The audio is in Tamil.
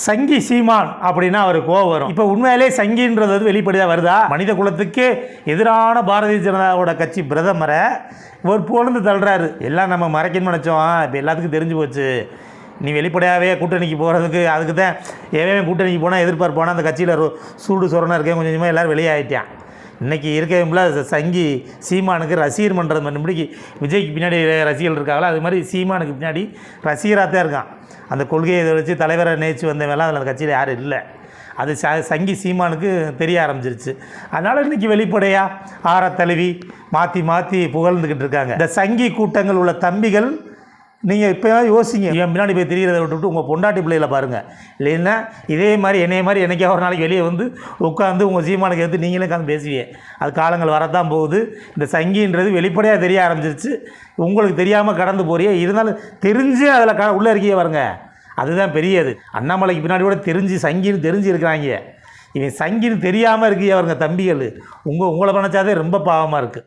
சங்கி சீமான் அப்படின்னா அவர் கோவம் வரும். இப்போ உண்மையிலே சங்கின்றது வெளிப்படையாக வருதா? மனித குலத்துக்கு எதிரான பாரதிய ஜனதாவோட கட்சி பிரதமரை ஒரு பொழுது தள்ளுறாரு. எல்லாம் நம்ம மறைக்கணும்னு நினச்சோம், இப்போ எல்லாத்துக்கும் தெரிஞ்சு போச்சு. நீ வெளிப்படையாகவே கூட்டணிக்கு போகிறதுக்கு அதுக்கு தான் எவன் கூட்டணிக்கு போனால் எதிர்பார்ப்பானா அந்த கட்சியில் சூடு சொரணம் இருக்கேன் கொஞ்சம் கொஞ்சமாக எல்லோரும் வெளியாகிட்டான். இன்றைக்கி இருக்கவங்கள சங்கி சீமானுக்கு ரசிகர் பண்ணுறது மறுபடிக்கு விஜய்க்கு பின்னாடி ரசிகர்கள் இருக்காங்களா, அது மாதிரி சீமானுக்கு பின்னாடி ரசிகராக தான் இருக்கான். அந்த கொள்கையை இதை வச்சு தலைவரை நேச்சு வந்தவெல்லாம் அதில் அந்த கட்சியில் யாரும் இல்லை. அது சங்கி சீமானுக்கு தெரிய ஆரம்பிச்சிருச்சு. அதனால் இன்றைக்கி வெளிப்படையாக ஆற தழுவி மாற்றி மாற்றி புகழ்ந்துக்கிட்டு இருக்காங்க. இந்த சங்கி கூட்டங்கள் உள்ள தம்பிகள் நீங்கள் இப்போ யோசிங்க, என் முன்னாடி போய் தெரிகிறத விட்டுவிட்டு உங்கள் பொண்டாட்டி பிள்ளைகளை பாருங்கள். இல்லைன்னா இதே மாதிரி என்னைய மாதிரி என்றைக்கா ஒரு நாளைக்கு வெளியே வந்து உட்காந்து உங்கள் சீமானுக்கு எடுத்து நீங்களே உட்காந்து பேசுவீங்க. அது காலங்கள் வரத்தான் போகுது. இந்த சங்கின்றது வெளிப்படையாக தெரிய ஆரம்பிச்சிருச்சு. உங்களுக்கு தெரியாமல் கடந்து போறியே, இருந்தாலும் தெரிஞ்சு அதில் உள்ளே இருக்கியே பாருங்க, அதுதான் பெரியது. அண்ணாமலைக்கு பின்னாடி கூட சங்கின்னு தெரிஞ்சு இருக்கிறாங்க. இவன் சங்கின்னு தெரியாமல் இருக்கியே பாருங்க தம்பிகள். உங்களை நினச்சாதே ரொம்ப பாவமாக இருக்குது.